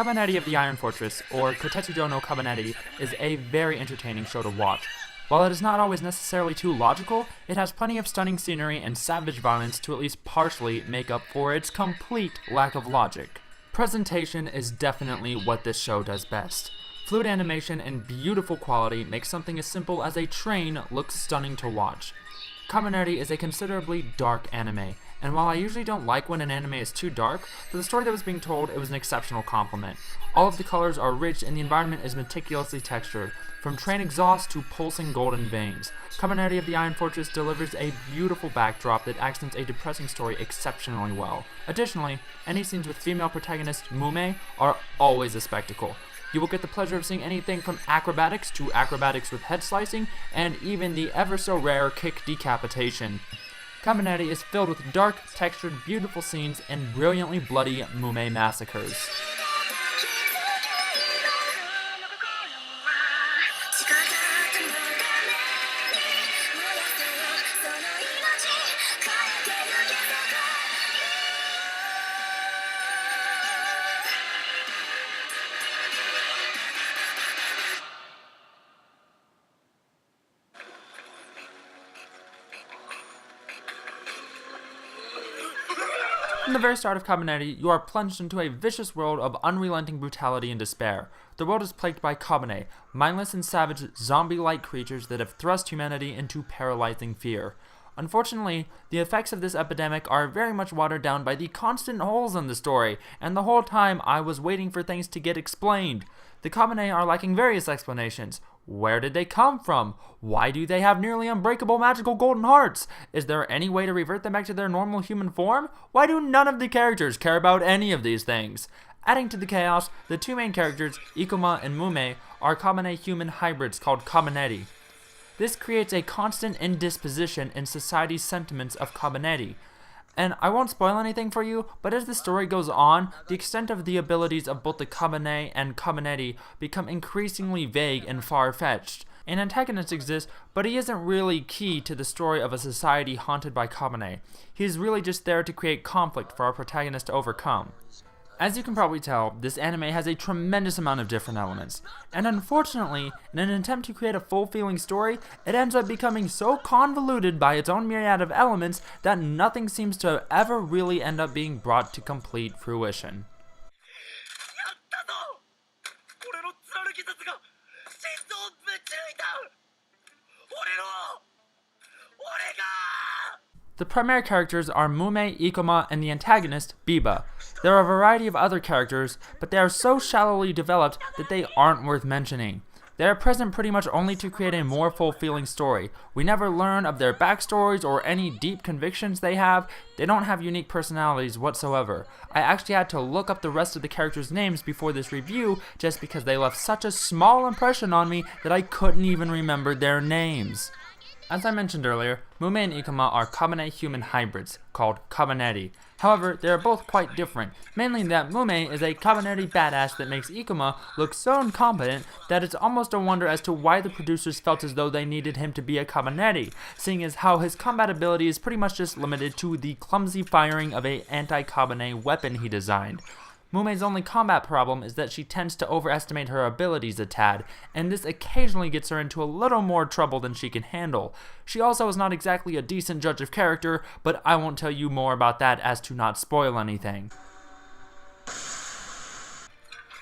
Kabaneri of the Iron Fortress, or Koutetsujou no Kabaneri, is a very entertaining show to watch. While it is not always necessarily too logical, it has plenty of stunning scenery and savage violence to at least partially make up for its complete lack of logic. Presentation is definitely what this show does best. Fluid animation and beautiful quality make something as simple as a train look stunning to watch. Kabeneri is a considerably dark anime, and while I usually don't like when an anime is too dark, for the story that was being told, it was an exceptional compliment. All of the colors are rich and the environment is meticulously textured, from train exhaust to pulsing golden veins. Kabaneri of the Iron Fortress delivers a beautiful backdrop that accents a depressing story exceptionally well. Additionally, any scenes with female protagonist Mumei are always a spectacle. You will get the pleasure of seeing anything from acrobatics to acrobatics with head slicing, and even the ever so rare kick decapitation. Kabaneri is filled with dark, textured, beautiful scenes and brilliantly bloody Mumei massacres. From the very start of Kabeneri, you are plunged into a vicious world of unrelenting brutality and despair. The world is plagued by Kabane, mindless and savage zombie-like creatures that have thrust humanity into paralyzing fear. Unfortunately, the effects of this epidemic are very much watered down by the constant holes in the story, and the whole time I was waiting for things to get explained. The Kabane are lacking various explanations. Where did they come from? Why do they have nearly unbreakable magical golden hearts? Is there any way to revert them back to their normal human form? Why do none of the characters care about any of these things? Adding to the chaos, the two main characters, Ikuma and Mumei, are Kabane human hybrids called Kabaneri. This creates a constant indisposition in society's sentiments of Kabaneri. And I won't spoil anything for you, but as the story goes on, the extent of the abilities of both the Kabane and Kabeneri become increasingly vague and far-fetched. An antagonist exists, but he isn't really key to the story of a society haunted by Kabane. He is really just there to create conflict for our protagonist to overcome. As you can probably tell, this anime has a tremendous amount of different elements, and unfortunately, in an attempt to create a full-feeling story, it ends up becoming so convoluted by its own myriad of elements that nothing seems to ever really end up being brought to complete fruition. The primary characters are Mumei, Ikuma, and the antagonist, Biba. There are a variety of other characters, but they are so shallowly developed that they aren't worth mentioning. They are present pretty much only to create a more fulfilling story. We never learn of their backstories or any deep convictions they have. They don't have unique personalities whatsoever. I actually had to look up the rest of the characters' names before this review just because they left such a small impression on me that I couldn't even remember their names. As I mentioned earlier, Mumei and Ikuma are Kabane human hybrids, called Kabaneri. However, they are both quite different, mainly that Mumei is a Kabaneri badass that makes Ikuma look so incompetent that it's almost a wonder as to why the producers felt as though they needed him to be a Kabaneri, seeing as how his combat ability is pretty much just limited to the clumsy firing of a anti-Kabane weapon he designed. Mumei's only combat problem is that she tends to overestimate her abilities a tad, and this occasionally gets her into a little more trouble than she can handle. She also is not exactly a decent judge of character, but I won't tell you more about that as to not spoil anything.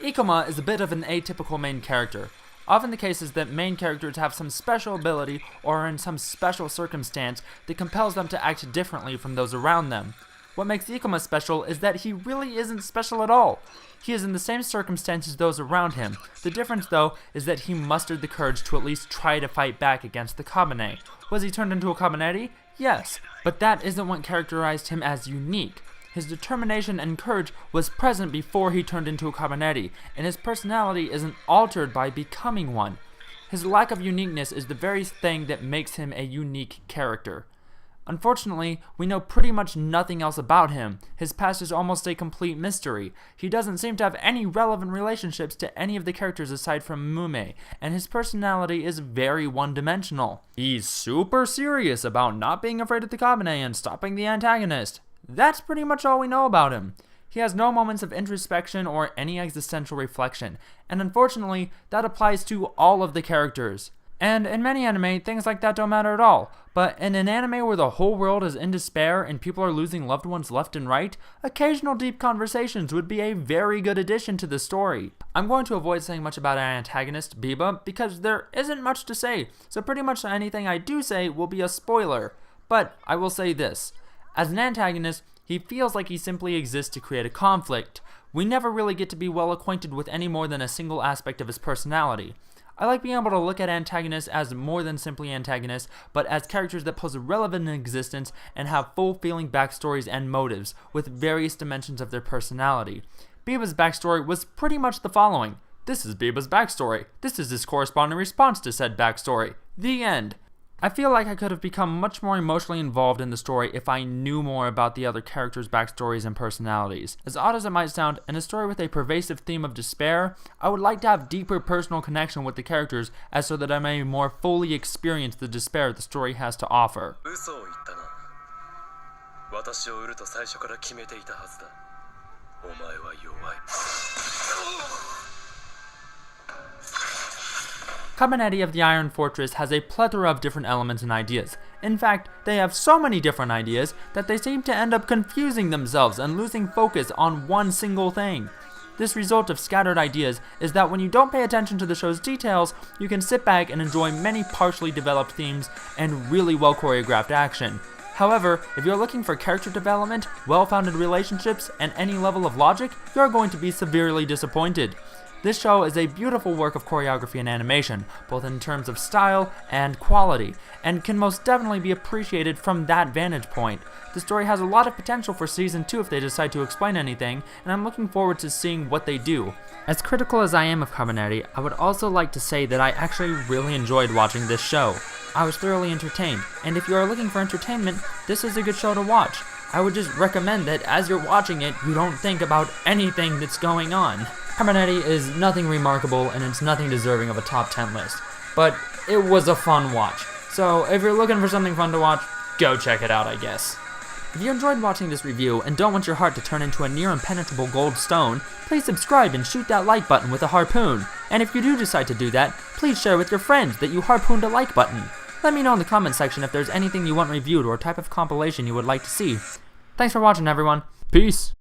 Ikuma is a bit of an atypical main character. Often the case is that main characters have some special ability or are in some special circumstance that compels them to act differently from those around them. What makes Ikuma special is that he really isn't special at all. He is in the same circumstances as those around him. The difference, though, is that he mustered the courage to at least try to fight back against the Kabane. Was he turned into a Kabaneri? Yes, but that isn't what characterized him as unique. His determination and courage was present before he turned into a Kabaneri, and his personality isn't altered by becoming one. His lack of uniqueness is the very thing that makes him a unique character. Unfortunately, we know pretty much nothing else about him. His past is almost a complete mystery. He doesn't seem to have any relevant relationships to any of the characters aside from Mumei, and his personality is very one-dimensional. He's super serious about not being afraid of the Kabane and stopping the antagonist. That's pretty much all we know about him. He has no moments of introspection or any existential reflection, and unfortunately, that applies to all of the characters. And in many anime, things like that don't matter at all. But in an anime where the whole world is in despair and people are losing loved ones left and right, occasional deep conversations would be a very good addition to the story. I'm going to avoid saying much about our antagonist, Biba, because there isn't much to say, so pretty much anything I do say will be a spoiler. But I will say this. As an antagonist, he feels like he simply exists to create a conflict. We never really get to be well acquainted with any more than a single aspect of his personality. I like being able to look at antagonists as more than simply antagonists, but as characters that pose a relevant existence and have full feeling backstories and motives, with various dimensions of their personality. Biba's backstory was pretty much the following. This is Biba's backstory. This is his corresponding response to said backstory. The end. I feel like I could have become much more emotionally involved in the story if I knew more about the other characters' backstories and personalities. As odd as it might sound, in a story with a pervasive theme of despair, I would like to have deeper personal connection with the characters as so that I may more fully experience the despair the story has to offer. Kabaneri of the Iron Fortress has a plethora of different elements and ideas. In fact, they have so many different ideas that they seem to end up confusing themselves and losing focus on one single thing. This result of scattered ideas is that when you don't pay attention to the show's details, you can sit back and enjoy many partially developed themes and really well choreographed action. However, if you're looking for character development, well-founded relationships, and any level of logic, you're going to be severely disappointed. This show is a beautiful work of choreography and animation, both in terms of style and quality, and can most definitely be appreciated from that vantage point. The story has a lot of potential for Season 2 if they decide to explain anything, and I'm looking forward to seeing what they do. As critical as I am of Kabaneri, I would also like to say that I actually really enjoyed watching this show. I was thoroughly entertained, and if you are looking for entertainment, this is a good show to watch. I would just recommend that as you're watching it, you don't think about anything that's going on. Kabaneri is nothing remarkable and it's nothing deserving of a top 10 list, but it was a fun watch. So if you're looking for something fun to watch, go check it out, I guess. If you enjoyed watching this review and don't want your heart to turn into a near impenetrable gold stone, please subscribe and shoot that like button with a harpoon. And if you do decide to do that, please share with your friends that you harpooned a like button. Let me know in the comment section if there's anything you want reviewed or type of compilation you would like to see. Thanks for watching, everyone. Peace.